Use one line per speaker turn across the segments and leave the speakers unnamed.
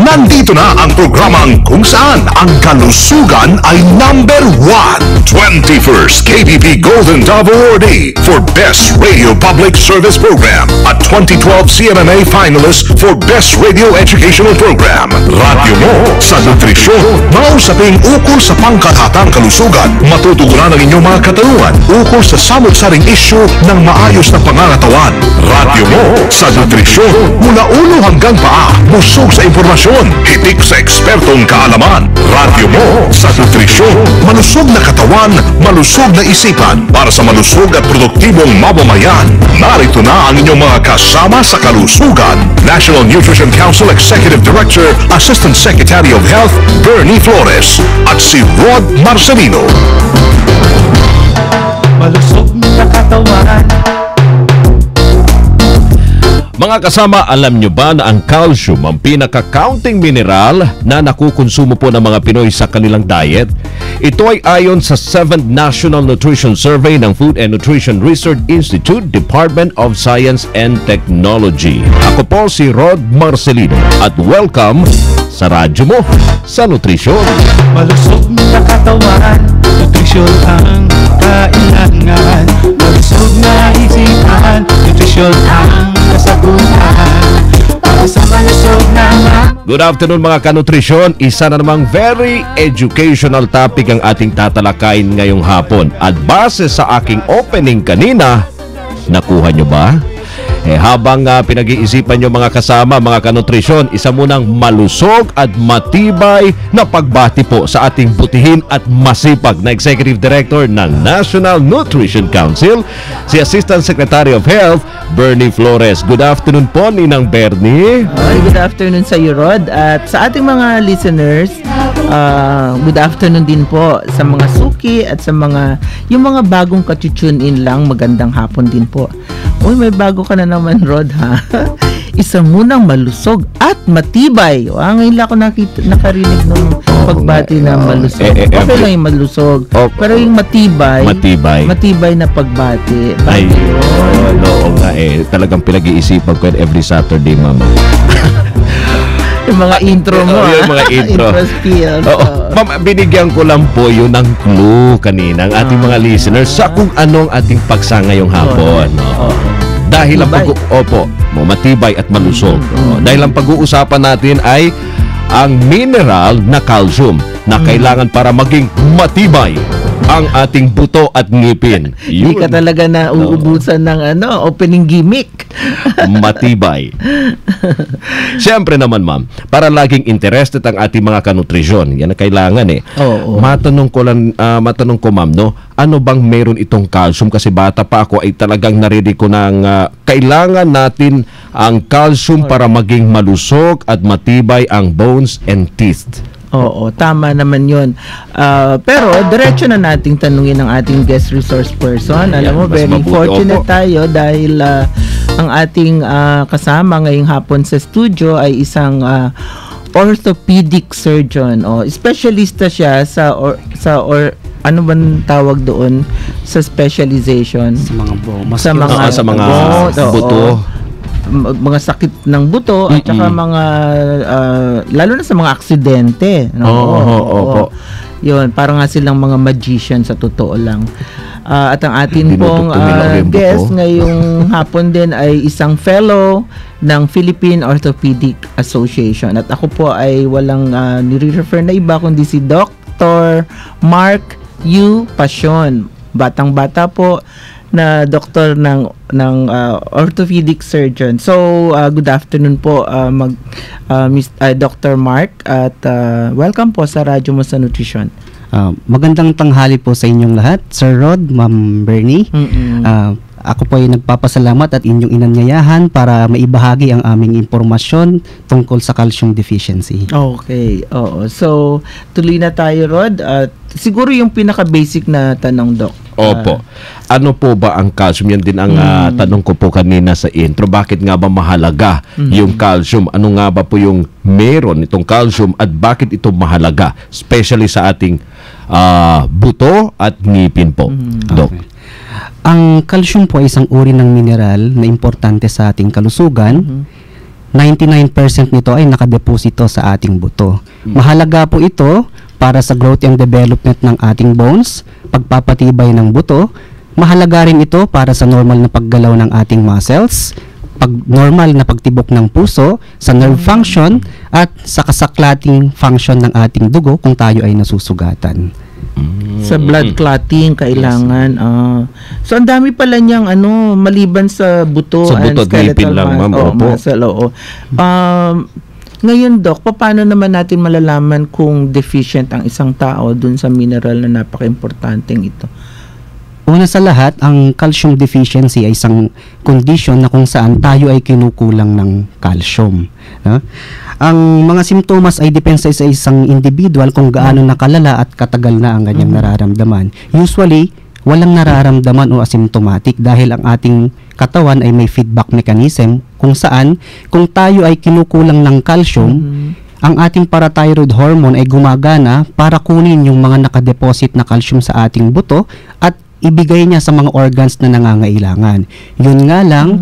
Nandito na ang programang kung saan ang kalusugan ay number 1. 21st KBP Golden Dove Awardee for Best Radio Public Service Program at 2012 CMMA finalist for Best Radio Educational Program. Radyo mo sa nutrisyon. Mausaping ukol sa pangkathatang kalusugan. Matutugunan ang inyong mga katanungan ukol sa samot-saring issue ng maayos na pangangatawan. Radyo mo sa nutrisyon. Mula ulo hanggang paa, busog sa impormasyon, hitik sa ekspertong kaalaman. Radyo mo sa nutrisyon. Malusog na katawan, malusog na isipan para sa malusog at produktibong mamamayan. Narito na ang inyong mga kasama sa kalusugan. National Nutrition Council Executive Director, Assistant Secretary of Health, Bernie Flores at si Rod Marcelino.
Malusog na katawan.
Mga kasama, alam nyo ba na ang calcium ang pinaka-counting mineral na nakukonsumo po ng mga Pinoy sa kanilang diet? Ito ay ayon sa 7th National Nutrition Survey ng Food and Nutrition Research Institute, Department of Science and Technology. Ako po si Rod Marcelino at welcome sa radyo mo sa Nutrisyon.
Malusog na katawan, nutrisyon ang kailangan. Malusog na isipan, nutrisyon ang kasagutan. Para sa malusog na
Good afternoon mga kanutrisyon. Isa na namang very educational topic ang ating tatalakayin ngayong hapon. At base sa aking opening kanina, nakuha nyo ba? Habang pinag-iisipan nyo mga kasama, mga kanutrisyon, isa munang malusog at matibay na pagbati po sa ating butihin at masipag na Executive Director ng National Nutrition Council, si Assistant Secretary of Health, Bernie Flores. Good afternoon po, Ninang Bernie.
Good afternoon sa iyo, Rod. At sa ating mga listeners, good afternoon din po sa mga suki at sa yung mga bagong katutune in lang, magandang hapon din po. Uy, may bago ka na naman, Rod, ha? Isa munang malusog at matibay. Ngayon lang ako nakarinig ng pagbati na malusog. Okay lang yung malusog. Pero yung matibay na pagbati.
Ay, oo nga talagang pinag-iisipan ko every Saturday, ma'am.
Yung mga intro mo,
yung mga intro.
skills.
Ma'am, binigyan ko lang po yun ng clue kanina ang ating mga listeners sa kung anong ating paksa ngayong hapon. Dahil ang matibay at malusog. Dahil ang pag-uusapan natin ay ang mineral na calcium na kailangan para maging matibay ang ating buto at ngipin.
Hindi ka talaga na uubusan ng opening gimmick.
Matibay. Siyempre naman, ma'am, para laging interested ang ating mga kanutrisyon, yan ang kailangan Matanong ko, ma'am, ano bang meron itong calcium? Kasi bata pa ako ay talagang narinig ko ng kailangan natin ang calcium para maging malusog at matibay ang bones and teeth.
Oo, tama naman yun. Pero, diretso na nating tanungin ang ating guest resource person. Alam mo, very fortunate tayo dahil ang ating kasama ngayong hapon sa studio ay isang orthopedic surgeon. Specialista siya sa ano bang tawag doon sa specialization?
Sa mga buto.
Mga sakit ng buto at saka mga lalo na sa mga aksidente. Yun, parang nga silang mga magician sa totoo lang. At ang atin pong guest ngayong hapon din ay isang fellow ng Philippine Orthopedic Association. At ako po ay walang nire-refer na iba kundi si Dr. Mark U. Passion. Batang-bata po na doktor ng orthopedic surgeon. So, good afternoon po, Dr. Mark, at welcome po sa Radyo Mo sa Nutrisyon.
Magandang tanghali po sa inyong lahat, Sir Rod, Ma'am Bernie. Ako po ay nagpapasalamat at inyong inanyayahan para maibahagi ang aming impormasyon tungkol sa calcium deficiency.
Okay, oo. So, tuloy na tayo, Rod. Siguro yung pinaka-basic na tanong, Doc.
Opo. Ano po ba ang calcium? Yan din ang tanong ko po kanina sa intro. Bakit nga ba mahalaga yung calcium? Ano nga ba po yung meron itong calcium at bakit ito mahalaga? Especially sa ating buto at ngipin po, Doc.
Okay. Ang calcium po ay isang uri ng mineral na importante sa ating kalusugan. 99% nito ay nakadeposito sa ating buto. Mahalaga po ito para sa growth and development ng ating bones, pagpapatibay ng buto. Mahalaga rin ito para sa normal na paggalaw ng ating muscles, normal na pagtibok ng puso, sa nerve function, at sa kasaklating function ng ating dugo kung tayo ay nasusugatan.
Sa blood clotting kailangan. So ang dami pala niyang maliban sa buto
Sa buto
and
at ngipin
skeletal
lang, ma'am. Opo.
muscle. Ngayon, Doc, paano naman natin malalaman kung deficient ang isang tao dun sa mineral na napaka-importanteng ito?
Una sa lahat, ang calcium deficiency ay isang condition na kung saan tayo ay kinukulang ng calcium. No? Ang mga simptomas ay depende sa isang individual kung gaano nakalala at katagal na ang kanyang nararamdaman. Usually, walang nararamdaman o asymptomatic dahil ang ating katawan ay may feedback mechanism kung saan kung tayo ay kinukulang ng calcium, ang ating parathyroid hormone ay gumagana para kunin yung mga nakadeposit na calcium sa ating buto at ibigay niya sa mga organs na nangangailangan. Yun nga lang,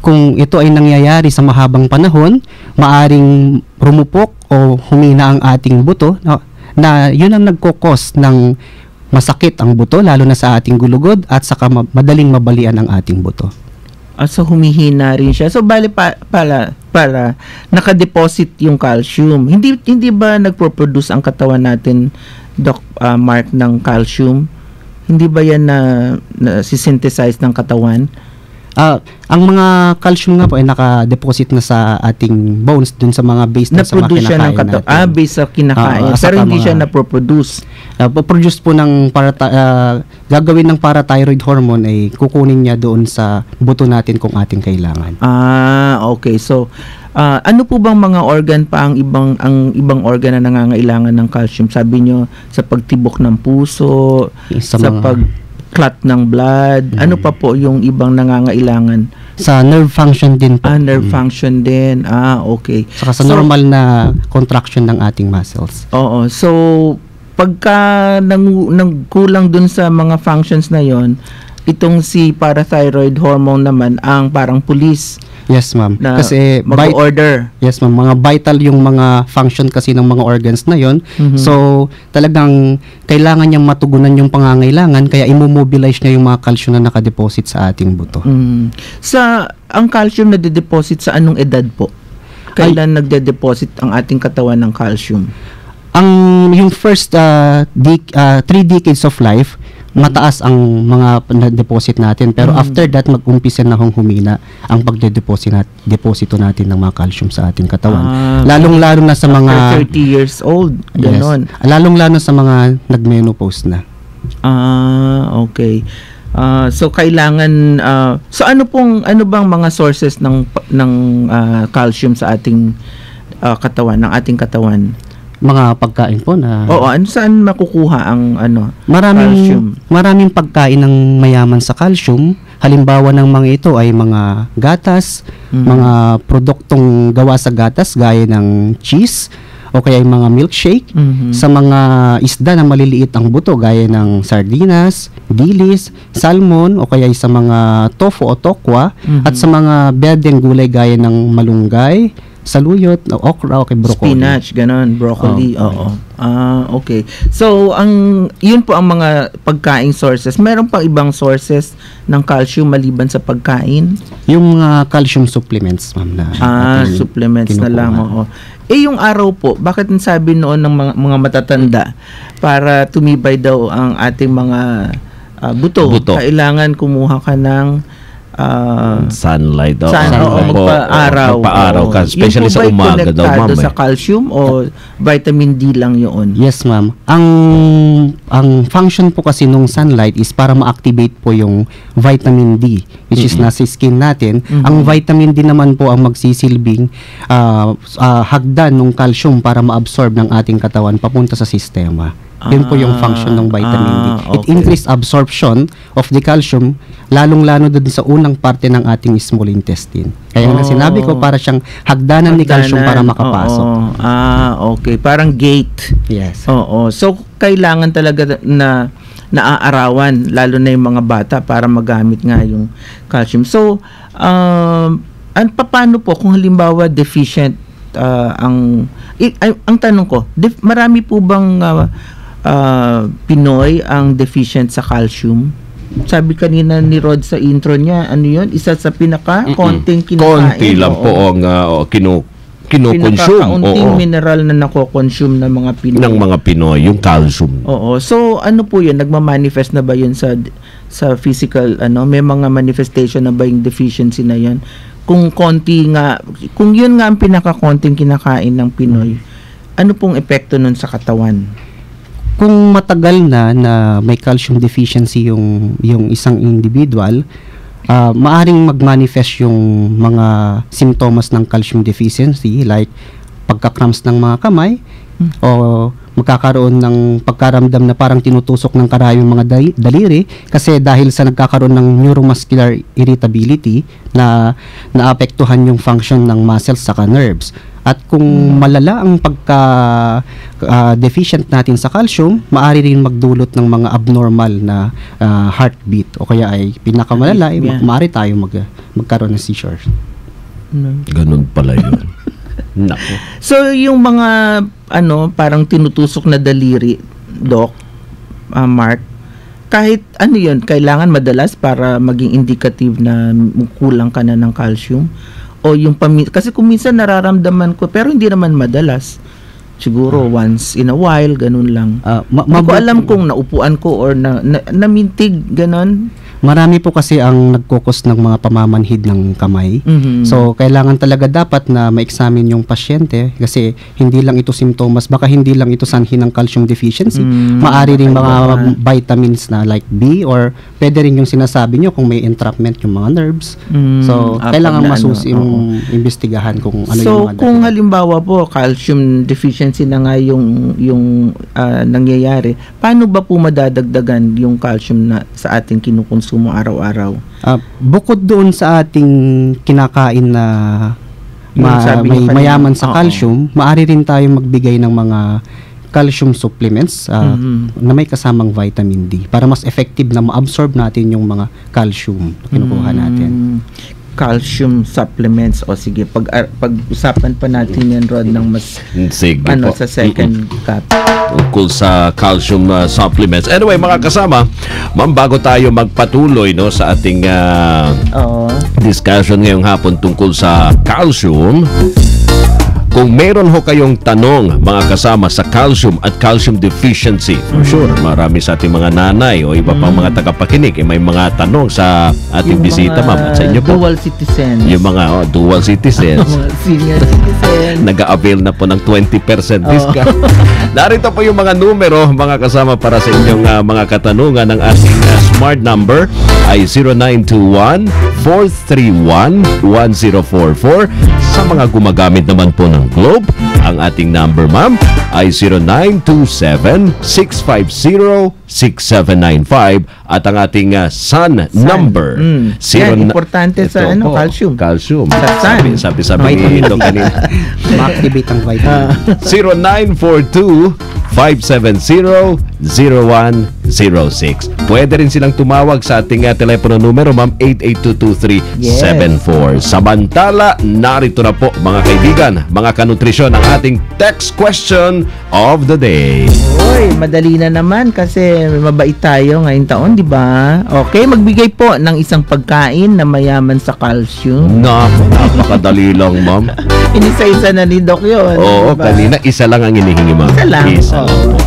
kung ito ay nangyayari sa mahabang panahon, maaring rumupok o humina ang ating buto na yun ang nagkokos ng masakit ang buto, lalo na sa ating gulugod at saka madaling mabalian ang ating buto.
So humihina rin siya. So bali para nakadeposit yung calcium. Hindi ba nagpo-produce ang katawan natin, Doc Mark, ng calcium? Hindi ba yan na synthesize ng katawan?
Ang mga calcium nga po ay naka-deposit na sa ating bones dun sa mga base na sa mga
Na-produce siya ng
kinakain natin.
base sa kinakain. Pero hindi siya na-produce.
Produce po ng gagawin ng parathyroid hormone ay kukunin niya doon sa buto natin kung ating kailangan.
Okay. So, ano po bang mga organ pa ang ibang organ na nangangailangan ng calcium? Sabi nyo, sa pagtibok ng puso, sa pag-clot ng blood, ano pa po yung ibang nangangailangan?
Sa nerve function din po.
Nerve function din. Okay.
Saka sa normal na contraction ng ating muscles.
Oo. So, pagka nagkulang dun sa mga functions na yon, itong si parathyroid hormone naman ang parang police.
Yes, ma'am. Kasi
mag-order.
Yes, ma'am. Mga vital yung mga function kasi ng mga organs na yon. So, talagang kailangan niyang matugunan yung pangangailangan kaya immobilize niya yung mga calcium na nakadeposit sa ating buto.
Ang calcium na de-deposit sa anong edad po? Kailan nagde-deposit ang ating katawan ng calcium?
Yung first 3 decades of life, mataas ang mga na-deposit natin. Pero after that, mag-umpisa na humina ang pagde-deposito natin ng mga calcium sa ating katawan. Lalong-lalo na sa mga
30 years old. Ganon.
Yes. Lalong-lalo sa mga nag-menopause na.
Okay. So kailangan so ano bang mga sources ng calcium sa ating katawan, ng ating katawan?
Mga pagkain po na
saan makukuha ang calcium?
Maraming pagkain ng mayaman sa calcium. Halimbawa ng mga ito ay mga gatas, mga produktong gawa sa gatas gaya ng cheese o kaya yung mga milkshake. Sa mga isda na maliliit ang buto gaya ng sardinas, dilis, salmon o kaya sa mga tofu o tokwa at sa mga berdeng gulay gaya ng malunggay, saluyot, okra, broccoli.
Spinach, ganon, broccoli, okay. So, yun po ang mga pagkain sources. Meron pang ibang sources ng calcium maliban sa pagkain?
Yung calcium supplements, ma'am.
Supplements kinukuha na lang, yung araw po, bakit sabi noon ng mga matatanda, para tumibay daw ang ating mga buto, kailangan kumuha ka ng
sunlight daw.
Magpa-araw
ka, especially sa umaga daw, ma'am.
Sa calcium o vitamin D lang yun?
Yes, ma'am. Ang function po kasi nung sunlight is para ma-activate po yung vitamin D, which is nasa skin natin. Ang vitamin D naman po ang magsisilbing hagdan ng calcium para ma-absorb ng ating katawan papunta sa sistema. Yun po yung function ng vitamin D. It increase absorption of the calcium, lalong-lalo doon sa unang parte ng ating small intestine. Kaya nga sinabi ko, para siyang hagdanan ni calcium para makapasok.
Okay. Parang gate.
Yes.
So, kailangan talaga na naaarawan, lalo na yung mga bata, para magamit nga yung calcium. So, paano po kung halimbawa deficient ang tanong ko, marami po bang Pinoy ang deficient sa calcium? Sabi kanina ni Rod sa intro niya, ano yun? Isa sa konting kinakain.
Konti lang po ang kino-consume.
Pinakaunting mineral na nako-consume ng mga Pinoy.
Ng mga Pinoy, yung calcium.
Oo. So, ano po yun? Nagmamanifest na ba yun sa physical, may mga manifestation na ba yung deficiency na yun? Kung yun nga ang pinakakonting kinakain ng Pinoy, ano pong epekto nun sa katawan?
Kung matagal na may calcium deficiency yung isang individual, maaring mag-manifest yung mga simptomas ng calcium deficiency like pagka-cramps ng mga kamay o magkakaroon ng pagkaramdam na parang tinutusok ng karayo yung mga daliri kasi dahil sa nagkakaroon ng neuromuscular irritability na naapektuhan yung function ng muscles saka nerves. At kung malala ang pagka-deficient natin sa calcium, maaari rin magdulot ng mga abnormal na heartbeat o kaya ay pinakamalala, maaari tayo magkaroon ng seizure.
Ganun pala yun. Nako.
So, yung mga parang tinutusok na daliri, Doc, Mark, kahit yun, kailangan madalas para maging indicative na kulang ka na ng calcium? O yung kasi kung minsan nararamdaman ko pero hindi naman madalas, siguro once in a while ganun lang. Hindi ko alam kung naupuan ko or namintig ganon.
Marami po kasi ang nagkukos ng mga pamamanhid ng kamay. So, kailangan talaga dapat na ma-examine yung pasyente kasi hindi lang ito simptomas, baka hindi lang ito sanhi ng calcium deficiency. Maari rin mga vitamins na like B or pwede rin yung sinasabi nyo kung may entrapment yung mga nerves. So, kailangan yung investigahan kung ano yung mga
kung halimbawa po, calcium deficiency na nga yung nangyayari, paano ba po madadagdagan yung calcium na sa ating kinukonsumo mo araw-araw?
Bukod doon sa ating kinakain na may mayaman sa calcium, maaari rin tayo magbigay ng mga calcium supplements na may kasamang vitamin D para mas effective na ma-absorb natin yung mga calcium na kinukuha natin.
Calcium supplements sige, pag-usapan pa natin yan, Rod, ng mas sa second cup
tungkol sa calcium supplements. Anyway, mga kasama, ma'am, bago tayo magpatuloy sa ating discussion ngayong hapon tungkol sa calcium, kung meron ho kayong tanong, mga kasama, sa calcium at calcium deficiency, for sure, marami sa ating mga nanay o iba pang mga tagapakinig, may mga tanong sa ating bisita, ma'am, at sa inyo po.
Dual citizens.
Yung mga dual citizens.
Senior citizens.
Nag-avail na po ng 20% discount. Narito po yung mga numero, mga kasama, para sa inyong mga katanungan. Ang ating smart number ay 0921-431-1044. Sa mga gumagamit naman po ng Globe, ang ating number, ma'am, ay 0927-650-6795 at ang ating Sun number.
Yan, importante sa calcium.
Calcium. Sabi ito kanina.
Ma-activate ang vitamin.
0942-570-0106. Pwede rin silang tumawag sa ating telepono numero, ma'am, 8822374. Samantala, narito na po, mga kaibigan, mga kanutrisyon, ang ating text question of the day.
Uy, madali na naman kasi mabait tayo ngayong taon, di ba? Okay, magbigay po ng isang pagkain na mayaman sa calcium.
Napakadali lang, ma'am.
Inisa-isa na ni Doc yun.
Oo, diba? Kanina isa lang ang inihingi, ma'am.
Isa lang.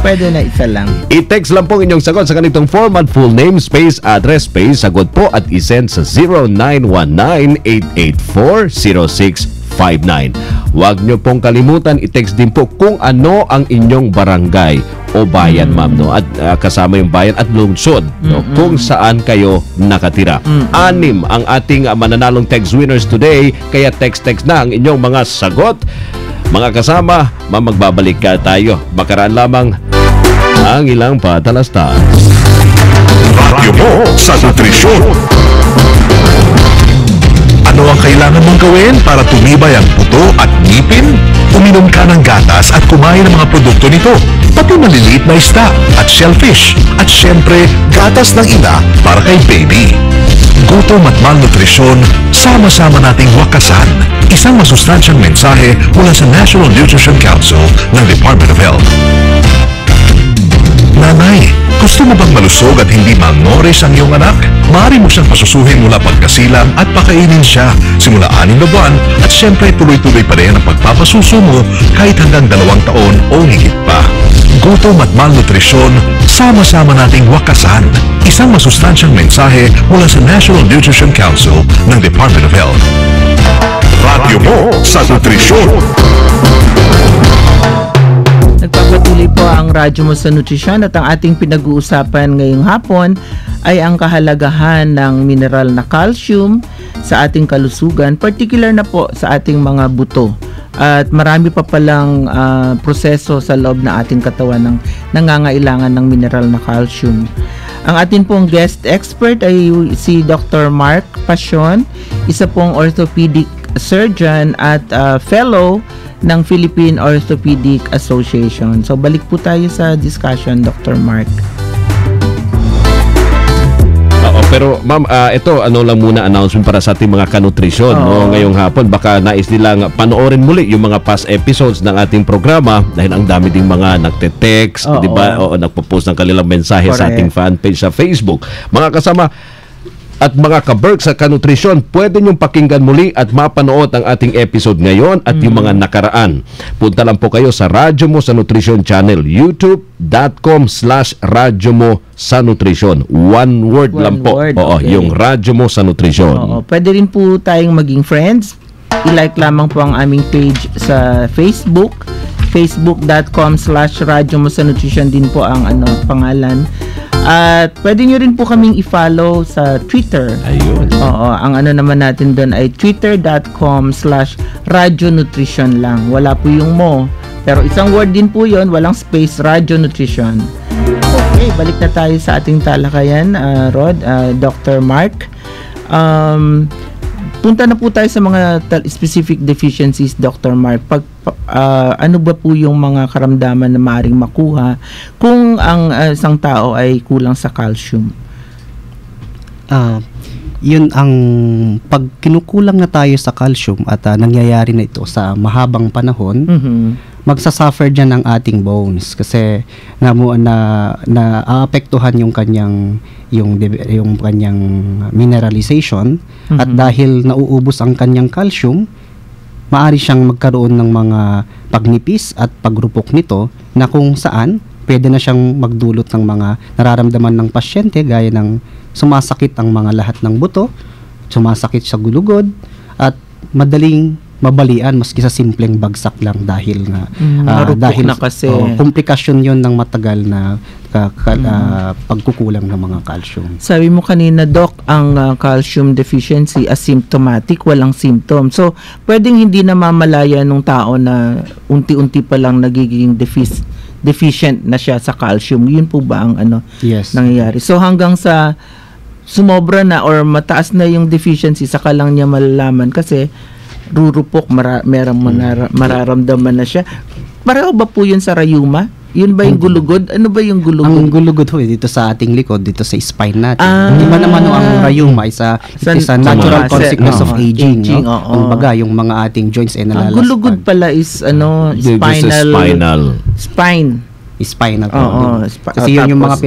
Pwede na isa lang.
I-text lang po inyong sagot sa ganitong format: full name, space, address, space, sagot po, at isend sa 0919-884-0659. Huwag nyo pong kalimutan, i-text din po kung ano ang inyong barangay o bayan, ma'am, at kasama yung bayan at lungsod, kung saan kayo nakatira. 6 ang ating mananalong text winners today, kaya text na ang inyong mga sagot. Mga kasama, magbabalik tayo. Makaraan lamang ang ilang patalastas.
Radyo mo sa nutrisyon. Ano ang kailangan mong gawin para tumibay ang buto at ngipin? Uminom ka ng gatas at kumain ng mga produkto nito. pati maliliit na isda at shellfish, at syempre, gatas ng ina para kay baby. Gutom at malnutrisyon, sama-sama nating wakasan. Isang masustansyang mensahe mula sa National Nutrition Council ng Department of Health. Nanay, gusto mo bang malusog at hindi malnourished ang iyong anak? Maaari mo siyang pasusuhin mula pagkasilang at pakainin siya simula 6 na buwan at syempre tuloy-tuloy pa rin ang pagpapasuso mo kahit hanggang 2 taon o higit pa. Gutom at malnutrisyon, sama-sama nating wakasan. Isang masustansyang mensahe mula sa National Nutrition Council ng Department of Health. Radyo mo sa nutrisyon.
Nagpapatuloy po ang Radyo Mo sa Nutrisyon at ang ating pinag-uusapan ngayong hapon ay ang kahalagahan ng mineral na calcium sa ating kalusugan, particular na po sa ating mga buto. At marami pa palang proseso sa loob na ating katawan ng nangangailangan ng mineral na calcium. Ang ating pong guest expert ay si Dr. Mark Pasion, isa pong orthopedic surgeon at fellow ng Philippine Orthopedic Association. So balik po tayo sa discussion, Dr. Mark.
Pero ma'am, ito lang muna announcement para sa ating mga kanutrisyon ngayong hapon. Baka nais nilang panoorin muli yung mga past episodes ng ating programa dahil ang dami ding mga nagte-text, di ba? O nagpo-post ng kanilang mensahe sa ating fan page sa Facebook. Mga kasama at mga ka-Berks sa kanutrisyon, pwede niyong pakinggan muli at mapanood ang ating episode ngayon at yung mga nakaraan. Punta lang po kayo sa Radyo Mo sa Nutrisyon channel, youtube.com/Radyo Mo sa Nutrisyon. One word lang po. Okay. Yung Radyo Mo sa Nutrisyon.
Pwede rin po tayong maging friends. I-like lamang po ang aming page sa Facebook. Facebook.com/Radyo Mo sa Nutrisyon din po ang pangalan. At pwede nyo rin po kaming i-follow sa Twitter.
Ayun.
Ang naman natin doon ay twitter.com/Radyo Nutrition lang. Wala po yung mo. Pero isang word din po yon, walang space, Radyo Nutrition. Okay, balik na tayo sa ating talakayan, Rod, Dr. Mark. Punta na po tayo sa mga specific deficiencies, Dr. Mark. Ano ba po yung mga karamdaman na maaaring makuha kung ang isang tao ay kulang sa calcium?
Yun ang pag kinukulang na tayo sa calcium at nangyayari na ito sa mahabang panahon, magsasuffer dyan ang ating bones kasi naapektuhan yung kanyang mineralization at dahil nauubos ang kanyang calcium, maari siyang magkaroon ng mga pagnipis at pagrupok nito na kung saan pwede na siyang magdulot ng mga nararamdaman ng pasyente gaya ng sumasakit ang mga lahat ng buto, sumasakit sa gulugod at madaling mabalian maski sa simpleng bagsak lang dahil dahil
na kasi
komplikasyon yon ng matagal na pagkukulang ng mga calcium.
Sabi mo kanina, Doc, ang calcium deficiency asymptomatic, walang symptom. So, pwedeng hindi na mamalaya nung tao na unti-unti pa lang nagiging deficient na siya sa calcium. Yun po ba ang nangyayari? So, hanggang sa sumobra na or mataas na yung deficiency, saka lang niya malalaman kasi rurupok, mararamdaman na siya. Pareho ba po yun sa rayuma? Yun ba yung gulugod? Ano ba yung gulugod?
Ang gulugod dito sa ating likod, dito sa spine natin. Di ba naman ang rayuma is a natural consequence of aging. Kumbaga, yung mga ating joints ay nalalaspan.
Ang gulugod pala is spinal.
Kasi yun yung mga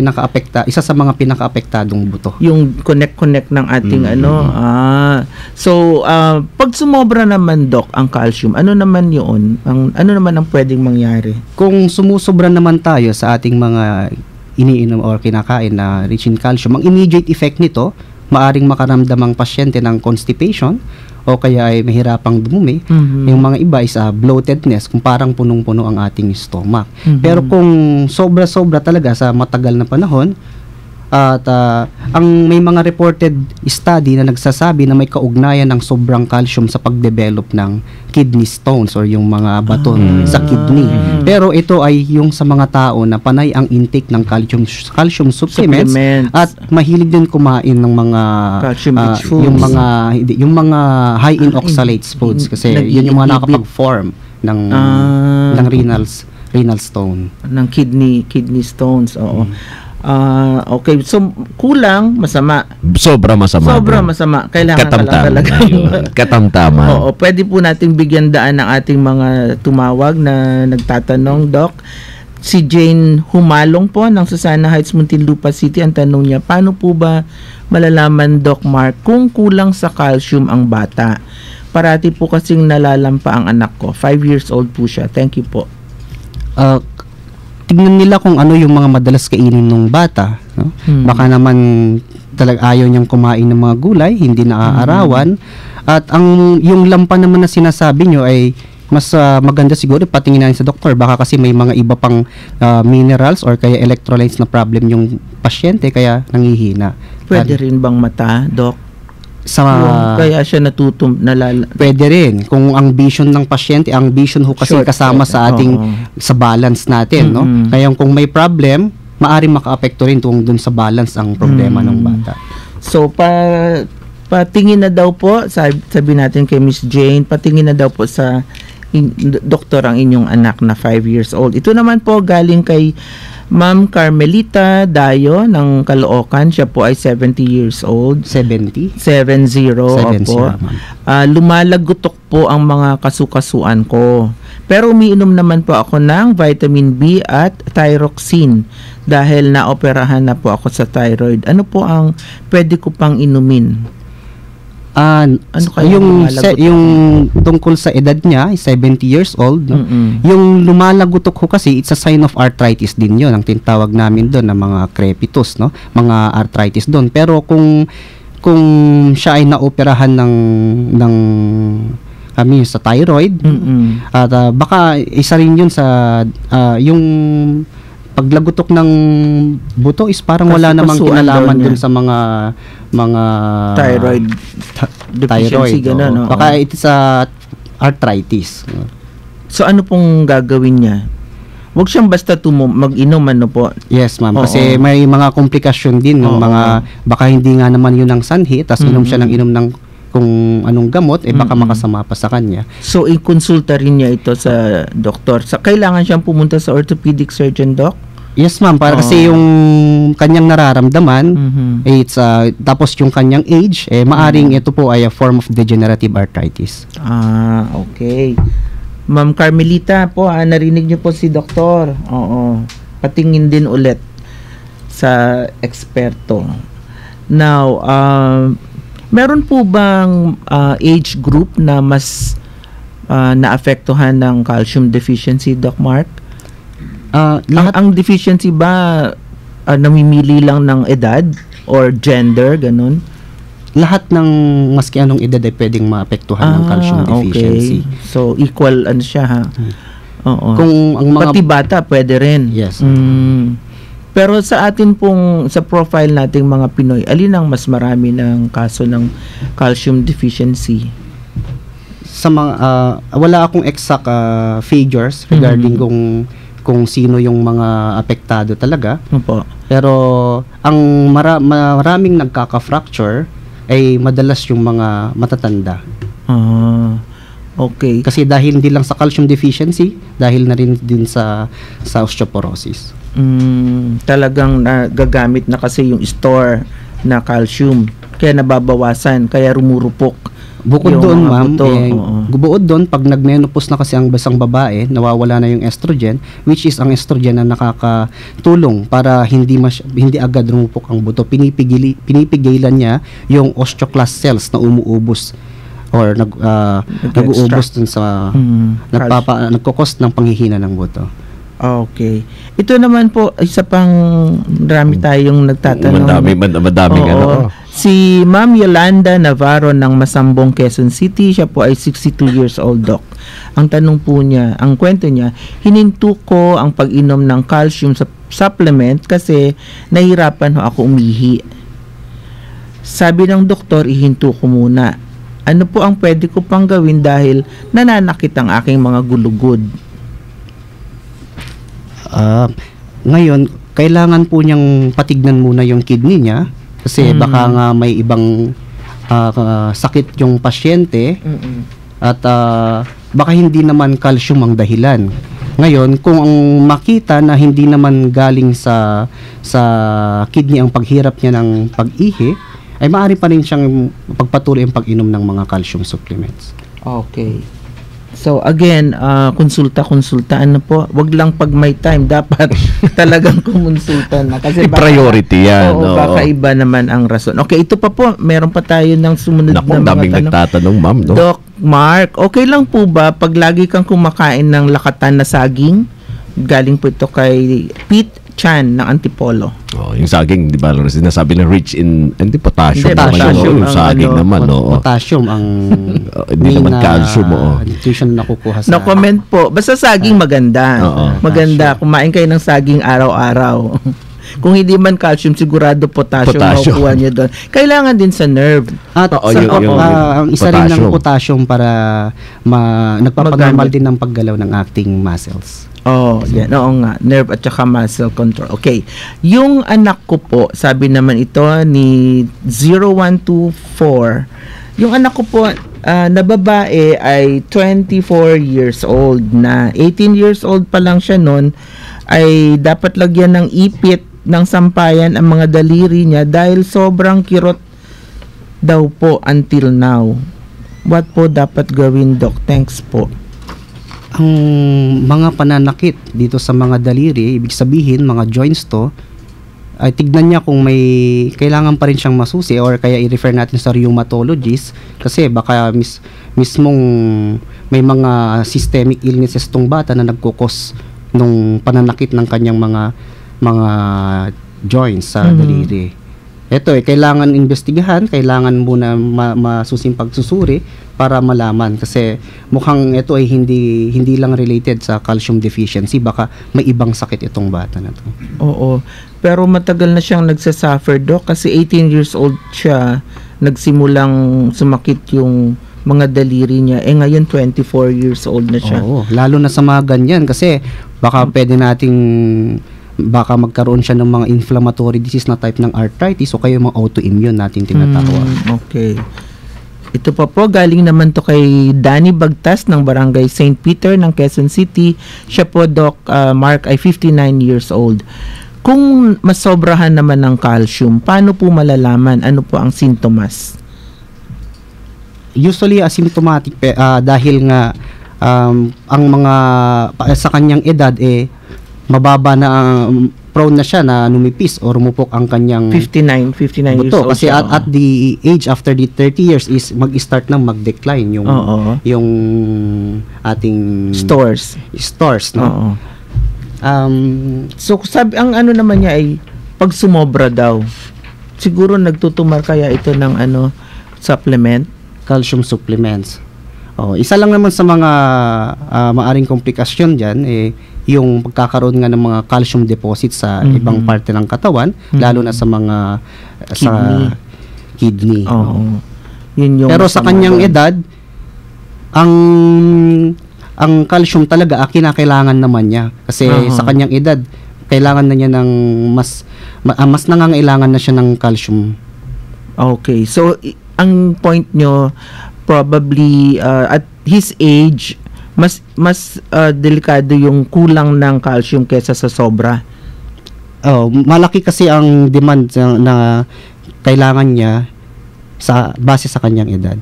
isa sa mga pinaka-apektadong buto.
Yung connect ng ating So, pag sumobra naman, Doc, ang calcium, ano naman yun? Ano naman ang pwedeng mangyari?
Kung sumusobra naman tayo sa ating mga iniinom or kinakain na rich in calcium, ang immediate effect nito, maaring makaramdam ang pasyente ng constipation o kaya ay mahirapang dumumi. Yung mga iba is bloatedness, kung parang punong-puno ang ating stomach. Pero kung sobra-sobra talaga sa matagal na panahon, at ang may mga reported study na nagsasabi na may kaugnayan ng sobrang calcium sa pagdevelop ng kidney stones or yung mga baton sa kidney. Pero ito ay yung sa mga tao na panay ang intake ng calcium supplements at mahilig din kumain ng mga
calcium-rich foods.
yung mga high in oxalates foods kasi yun yung mga nakakapag-form ng renals renal stone.
Ng kidney stones, oo. Okay, so kulang, masama.
Sobra masama.
Sobra masama. Kailangan ka lang talaga.
Katamtaman.
Oo, pwede po nating bigyan daan ng ating mga tumawag na nagtatanong, Doc. Si Jane Humalong po ng Susana Heights, Muntinlupa City. Ang tanong niya, paano po ba malalaman, Doc Mark, kung kulang sa calcium ang bata? Parati po kasing nalalampa ang anak ko. 5 years old po siya. Thank you po.
Tignan nila kung ano yung mga madalas kainin ng bata, no? Baka naman ayaw niyang kumain ng mga gulay, hindi naaarawan. At yung lampa naman na sinasabi niyo ay mas maganda siguro patingin natin sa doktor. Baka kasi may mga iba pang minerals or kaya electrolytes na problem yung pasyente kaya nangihina.
Pwede rin bang mata, Doc? Kaya siya
pwede rin kung ang vision ng pasyente, ang vision ho kasi kasama sa ating sa balance natin, no? Kaya kung may problem, maaring makaapekto rin dun sa balance ang problema ng bata.
So patingin na daw po, sabi natin kay Miss Jane, patingin na daw po sa doktor ang inyong anak na 5 years old. Ito naman po galing kay Ma'am Carmelita Dayo ng Caloocan. Siya po ay 70 years old.
70?
70, opo. Lumalagutok po ang mga kasukasuan ko. Pero umiinom naman po ako ng vitamin B at thyroxine dahil naoperahan na po ako sa thyroid. Ano po ang pwede ko pang inumin?
Yung tungkol sa edad niya, 70 years old, no? Yung lumalagutok ho kasi, it's a sign of arthritis din yun. Ang tinatawag namin doon na mga crepitus, no? Mga arthritis doon. Pero kung siya ay naoperahan ng sa thyroid, at baka isa rin yun sa yung paglagutok ng buto is parang wala namang kinalaman dun sa mga
thyroid deficiency, gano'n, no?
Baka it's arthritis.
So ano pong gagawin niya? Huwag siyang basta mag-inom, ano po?
Yes, ma'am. Kasi may mga komplikasyon din ng baka hindi nga naman yun ang sanhi, tas inom siya ng inom ng kung anong gamot, baka makasama pa sa kanya.
So, i-consulta rin niya ito sa doktor. Kailangan siyang pumunta sa orthopedic surgeon, Doc?
Yes, ma'am. Para kasi yung kanyang nararamdaman, it's, tapos yung kanyang age, maaring ito po ay a form of degenerative arthritis.
Okay. Ma'am Carmelita po, narinig niyo po si doktor. Oo. Patingin din ulit sa eksperto. Now, meron po bang age group na mas naapektuhan ng calcium deficiency, Doc Mark? Ang deficiency ba namimili lang ng edad or gender, ganun?
Lahat ng maski anong edad ay pwedeng maapektuhan ng calcium deficiency.
Okay. So, equal siya, ha? Oo.
Kung ang mga
pati bata, pwede rin.
Yes.
Pero sa atin pong, sa profile nating mga Pinoy, alin ang mas marami ng kaso ng calcium deficiency?
Sa mga, wala akong exact figures regarding kung sino yung mga apektado talaga.
Opo.
Pero ang maraming nagkaka-fracture ay madalas yung mga matatanda.
Okay.
Kasi dahil hindi lang sa calcium deficiency, dahil na rin din sa osteoporosis.
Talagang gagamit na kasi yung store na calcium, kaya nababawasan, kaya rumurupok.
Bukod doon, ma'am, buod doon, pag nag-menopause na kasi ang basang babae, nawawala na yung estrogen, which is ang estrogen na nakakatulong para hindi agad rumupok ang buto. Pinipigilan niya yung osteoclast cells na umuubos or nag-uubos dun sa nagko-cause ng panghihina ng buto.
Okay. Ito naman po, isa pang marami tayong nagtatanong.
Madaming ano.
Si Ma'am Yolanda Navarro ng Masambong, Quezon City. Siya po ay 62 years old, Doc. Ang tanong po niya, ang kwento niya, hininto ko ang pag-inom ng calcium supplement kasi nahirapan ako umihi. Sabi ng doktor, ihinto ko muna. Ano po ang pwede ko pang gawin dahil nananakit ang aking mga gulugod?
Ngayon, kailangan po niyang patignan muna yung kidney niya kasi baka nga may ibang sakit yung pasyente at baka hindi naman calcium ang dahilan. Ngayon, kung ang makita na hindi naman galing sa kidney ang paghirap niya ng pag-ihi, ay maaari pa rin siyang pagpatuloy ang pag-inom ng mga calcium supplements.
Okay. So again, konsulta ano po, wag lang pag may time, dapat talagang kumonsulta na kasi
priority yan.
Oo, baka iba naman ang rason. Okay, ito pa po, meron pa tayo ng sumunod
Naku,
na mga
daming
tanong.
nagtatanong, ma'am, no?
Doc Mark, okay lang po ba pag lagi kang kumakain ng lakatan na saging? Galing po ito kay Pete Chan ng Antipolo.
Oh, yung saging, di ba, sinasabi na rich in potassium.
Hindi,
naman
potassium
yung
ang
saging
ano,
naman, no?
Potassium ang
Hindi naman calcium, oo.
nutrition na nakukuha sa...
No comment po. Basta saging maganda.
Oo.
Maganda. Kumain kayo ng saging araw-araw. Kung hindi man calcium, sigurado potassium makukuha niyo doon. Kailangan din sa nerve.
At
Oo,
ang isa rin ng
potassium.
potassium para nagpapanormal din ng paggalaw ng acting muscles.
Oh, yan. Oo nga. Nerve at saka muscle control. Okay. Yung anak ko po, sabi naman ito ni 0124, yung anak ko po na babae ay 24 years old na. 18 years old pa lang siya noon, ay dapat lagyan ng ipit ng sampayan ang mga daliri niya dahil sobrang kirot daw po until now. What po dapat gawin, Doc? Thanks po.
Ang mga pananakit dito sa mga daliri, ibig sabihin mga joints to, ay tignan niya kung may kailangan pa rin siyang masusi or kaya i-refer natin sa rheumatologist kasi baka mismong may mga systemic illnesses tong bata na nagkukos nung pananakit ng kanyang mga joints sa daliri. Ito kailangan investigahan, kailangan muna masusing pagsusuri para malaman kasi mukhang ito ay hindi lang related sa calcium deficiency, baka may ibang sakit itong bata na to.
Oo. Pero matagal na siyang nagsasuffer, Doc, kasi 18 years old siya, nagsimulang sumakit yung mga daliri niya. Ngayon 24 years old na siya.
Oo, lalo na sa mga ganyan kasi baka pwede baka magkaroon siya ng mga inflammatory disease na type ng arthritis o kaya mga autoimmune natin tinatawag.
Okay. Ito pa po, galing naman to kay Danny Bagtas ng Barangay St. Peter ng Quezon City. Siya po, Doc Mark, ay 59 years old. Kung masobrahan naman ng calcium, paano po malalaman? Ano po ang sintomas?
Usually asymptomatic dahil nga ang mga sa kanyang edad mababa na prone na siya na numipis o rumupok ang kanyang
59 years
buto
old.
kasi at the age after the 30 years is mag-start na mag-decline yung ating
stores no.
Oo.
So sabi ang ano naman niya ay pag sumobra daw, siguro nagtutumar kaya ito ng supplement,
calcium supplements. Isa lang naman sa mga maaring komplikasyon diyan yung pagkakaroon nga ng mga calcium deposits sa ibang parte ng katawan, lalo na sa mga kidney.
Yun yung
pero sa kanyang edad, ang calcium talaga kinakailangan naman niya kasi sa kanyang edad kailangan na niya ng mas nangangailangan na siya ng calcium.
Okay. So ang point nyo probably at his age mas delikado yung kulang ng calcium kaysa sa sobra.
Malaki kasi ang demand na kailangan niya sa base sa kanyang edad.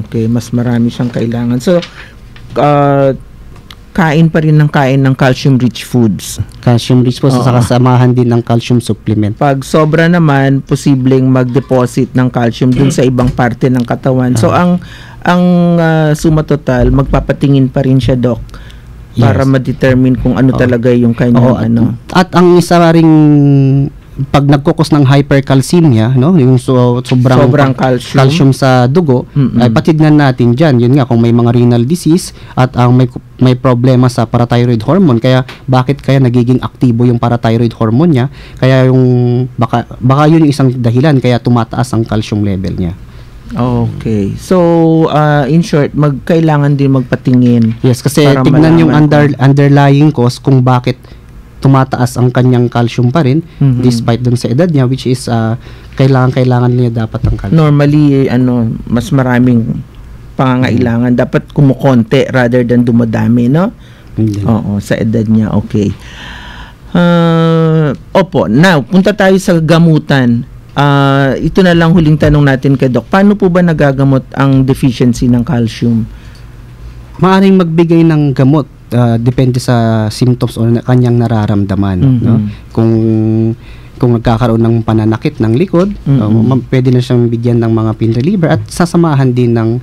Okay, mas marami siyang kailangan. So kain pa rin ng calcium-rich foods.
Calcium-rich po sa kasamahan din ng calcium supplement.
Pag sobra naman, posibleng mag-deposit ng calcium dun sa ibang parte ng katawan. So, ang suma total, magpapatingin pa rin siya, Doc, para ma-determine kung ano talaga yung kanyang
At ang isa ring pag nagkukos ng hypercalcemia, no, yung sobrang calcium sa dugo, ay patignan natin diyan. Yun nga kung may mga renal disease at ang may problema sa parathyroid hormone, kaya bakit kaya nagiging aktibo yung parathyroid hormone niya? Kaya yung baka yun yung isang dahilan kaya tumataas ang calcium level niya.
Okay. So, in short, kailangan din magpatingin.
Yes, kasi tignan yung underlying cause kung bakit tumataas ang kanyang calcium pa rin despite dun sa edad niya, which is kailangan niya dapat ang calcium.
Normally mas maraming pangangailangan, dapat kumukonti rather than dumadami, no?
Hindi.
Oo, sa edad niya. Okay. Opo, now, punta tayo sa gamutan. Ito na lang huling tanong natin kay Doc. Paano po ba nagagamot ang deficiency ng calcium?
Maaring magbigay ng gamot depende sa symptoms o kanyang nararamdaman, no? Kung nagkakaroon ng pananakit ng likod, pwede na siyang bigyan ng mga pain reliever at sasamahan din ng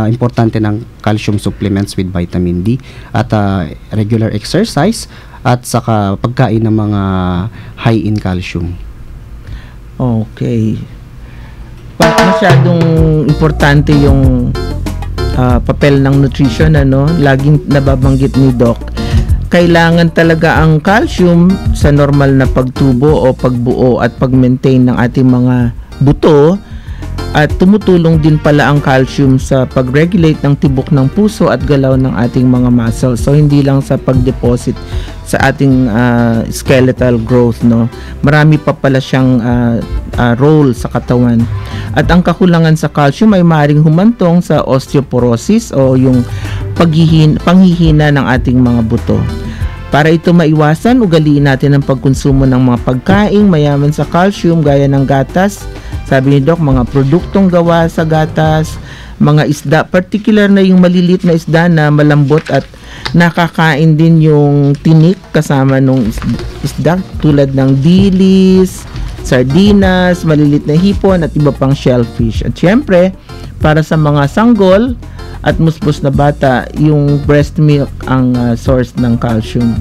importante ng calcium supplements with vitamin D at regular exercise at saka pagkain ng mga high in calcium.
Okay. Masyadong importante yung papel ng nutrition, laging nababanggit ni Doc. Kailangan talaga ang calcium sa normal na pagtubo o pagbuo at pag-maintain ng ating mga buto, at tumutulong din pala ang calcium sa pag-regulate ng tibok ng puso at galaw ng ating mga muscles. So hindi lang sa pag-deposit sa ating skeletal growth, marami pa pala siyang role sa katawan. At ang kakulangan sa calcium ay maaaring humantong sa osteoporosis o yung panghihina ng ating mga buto. Para ito maiwasan, ugaliin natin ang pagkonsumo ng mga pagkaing mayaman sa calcium gaya ng gatas. Sabi ni Doc, mga produktong gawa sa gatas, mga isda, particular na yung malilit na isda na malambot at nakakain din yung tinik kasama nung isda tulad ng dilis, sardinas, malilit na hipon at iba pang shellfish. At syempre, para sa mga sanggol at musbos na bata, yung breast milk ang source ng calcium.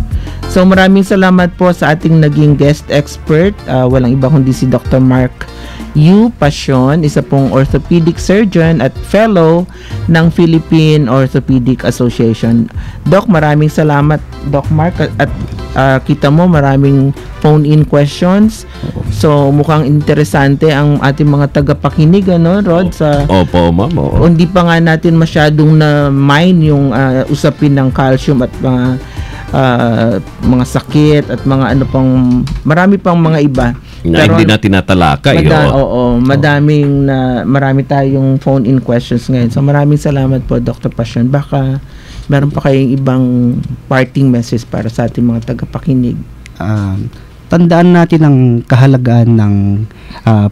So maraming salamat po sa ating naging guest expert. Walang iba kundi si Dr. Mark U. Pasion, isa pong orthopedic surgeon at fellow ng Philippine Orthopedic Association. Doc, maraming salamat, Doc Mark, at kita mo maraming phone-in questions. So mukhang interesante ang ating mga tagapakinig, Rod, sa
Opo, ma'am.
Hindi pa nga natin masyadong na-mine yung usapin ng calcium at mga sakit at mga marami pang mga iba.
Pero hindi natin natalakay.
Marami tayong phone-in questions ngayon. So maraming salamat po, Dr. Pasion. Baka meron pa kayong ibang parting message para sa ating mga tagapakinig.
Tandaan natin ang kahalagaan ng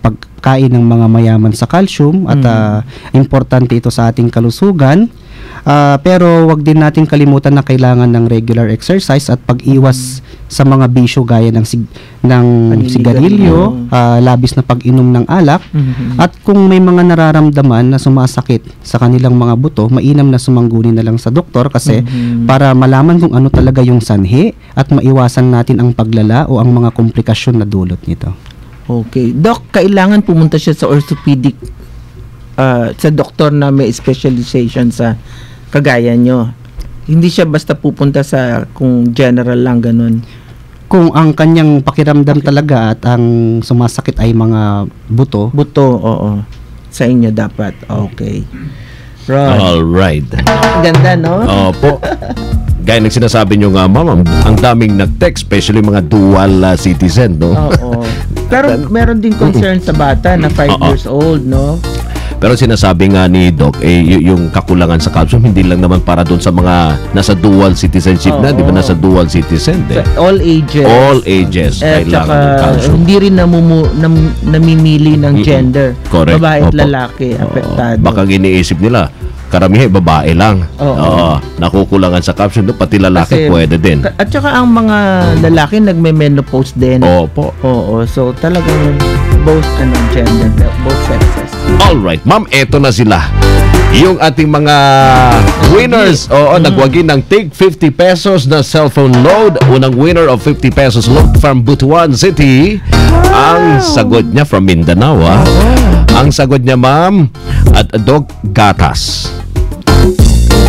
pagkain ng mga mayaman sa calcium at importante ito sa ating kalusugan. Pero wag din natin kalimutan na kailangan ng regular exercise at pag-iwas sa mga bisyo gaya ng sigarilyo, labis na pag-inom ng alak, at kung may mga nararamdaman na sumasakit sa kanilang mga buto, mainam na sumangguni na lang sa doktor kasi para malaman kung ano talaga yung sanhi at maiwasan natin ang paglala o ang mga komplikasyon na dulot nito.
Okay. Doc, kailangan pumunta siya sa orthopedic sa doktor na may specialization sa kagaya nyo. Hindi siya basta pupunta sa kung general lang ganun.
Kung ang kanyang pakiramdam talaga at ang sumasakit ay mga buto.
Oo. Sa inyo dapat. Okay. Right.
Alright.
Ganda, no?
Opo. Gaya ng sinasabi nyo nga, ma'am, ang daming nag-text, especially mga dual citizen, no?
Oo. Pero meron din concern sa bata na 5 years old, no?
Pero sinasabi nga ni Doc, yung kakulangan sa calcium, hindi lang naman para doon sa mga nasa dual citizenship na, di ba nasa dual citizen?
All ages.
All ages. Kailangan ng calcium.
Hindi rin namimili ng gender.
Correct.
Babae at lalaki, apektado.
Baka iniisip nila, karamihan babae lang. Nakukulangan sa calcium, pati lalaki pwede din.
At saka ang mga lalaki nagme-menopause din.
Opo.
Oo. So talagang both gender, both sexes.
Alright, ma'am, eto na sila. Yung ating mga winners, nagwagi ng Tig 50 pesos na cellphone load. Unang winner of 50 pesos load from Butuan City. Ang sagot niya from Mindanao. Ang sagot niya, ma'am, at Doc, gatas.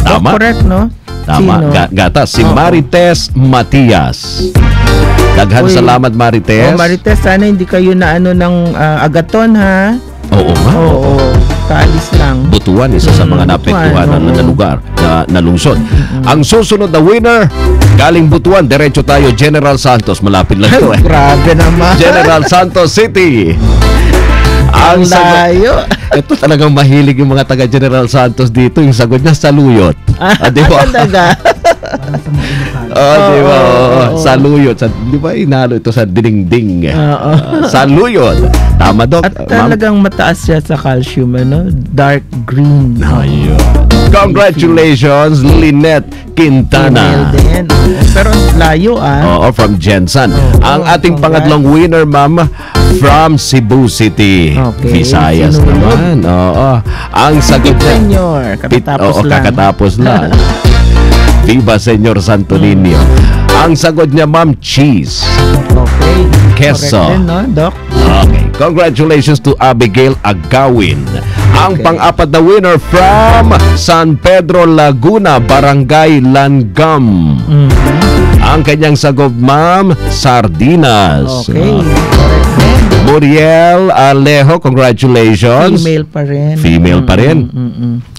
Tama?
Correct, no?
Tama, gatas. Si Marites Matias. Daghan salamat, Marites.
Marites, sana hindi kayo na ng agaton, ha?
Oo nga.
Oo. Kaalis lang.
Butuan, isa sa mga naapektuhan na lugar, na lungsod. Ang susunod na winner, galing Butuan, diretso tayo, General Santos. Malapit lang ito.
Grabe naman.
General Santos City.
Ang layo.
Ito talagang mahilig yung mga taga General Santos dito. Yung sagot niya, saluyot.
Di ba?
Di ba? Saluyot. Di ba inalo ito sa dinding? Saluyot. Tama, Dok.
At talagang mataas siya sa calcium, dark green.
Ayun. Congratulations, Lynette Quintana.
Email din. Pero layo
Oo, from Jensen. Ang ating
congrats.
pangatlong winner, ma'am, from Cebu City.
Okay.
Visayas
Sinunod.
naman. Oo. Ang sagot niya.
Senyor, kakatapos lang.
Kakatapos lang. Viva Senyor Santo Niño. Ang sagot niya, ma'am, cheese.
Okay.
Queso.
Correct din, no, Doc?
Okay. Congratulations to Abigail Agawin. Ang pang-apat na winner from San Pedro, Laguna, Barangay Langam. Ang kanyang sagot, ma'am, sardinas.
Okay. Correct din.
Muriel Alejo, congratulations.
Female pa rin.
Female pa rin.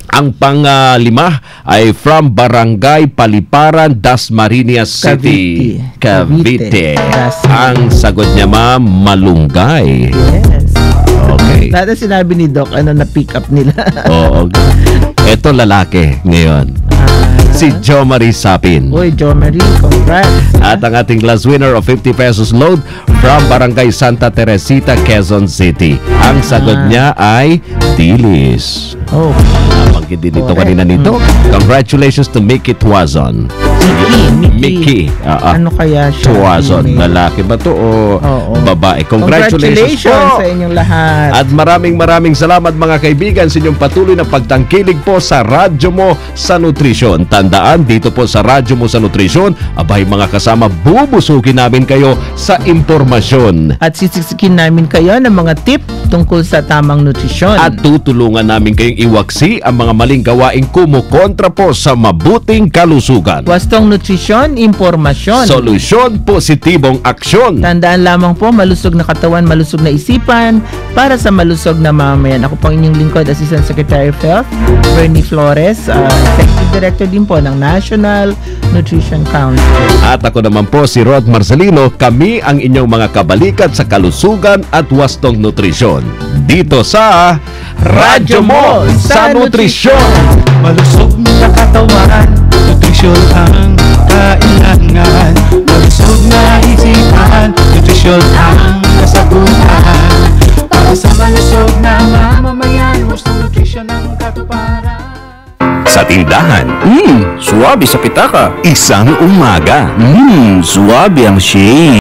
Ang pang-lima ay from Barangay Paliparan, Dasmariñas City, Cavite. Ang sagot niya, ma'am, malunggay.
Yes.
Okay.
Dati sinabi ni Doc, na-pick up nila.
Oo. Ito lalaki ngayon. Si Jo Marie Sapin.
Uy, Jo Marie, congrats.
At ang ating last winner of 50 pesos load from Barangay Santa Teresita, Quezon City. Ang sagot niya ay dilis.
Oh.
Nabanggit din ito kanina nito. Congratulations to Mickey Tuazon. Mickey.
Ano kaya siya?
Tuazon.
Email.
Lalaki ba to o babae? Congratulations po.
Sa inyong lahat.
At maraming salamat mga kaibigan sa inyong patuloy na pagtangkilig po sa radyo mo sa nutrisyon. Tandaan, dito po sa radyo mo sa nutrisyon, abay mga kasama, bubusugin namin kayo sa impormasyon.
At sisiksikin namin kayo ng mga tip tungkol sa tamang nutrisyon.
At tutulungan namin kayong iwaksi ang mga maling gawaing kumukontra po sa mabuting kalusugan.
Wastong nutrisyon, impormasyon.
Solusyon, positibong aksyon.
Tandaan lamang po, malusog na katawan, malusog na isipan, para sa malusog na mamamayan. Ako pang inyong lingkod, Assistant Secretary of Health, Bernie Flores, Executive Director din po ng National Nutrition Council.
At ako naman po si Rod Marcelino, kami ang inyong mga kabalikat sa kalusugan at wastong nutrisyon. Dito sa Radyo Mo sa Nutrisyon!
Malusog na katawan, nutrisyon ang kailangan. Malusog na isipan, nutrisyon ang kasagutan. Para sa malusog na mamamayan, gusto nutrisyon ang katuparan.
Sa tindahan,
Suwabe sa pitaka.
isang umaga.
Suwabe ang shake.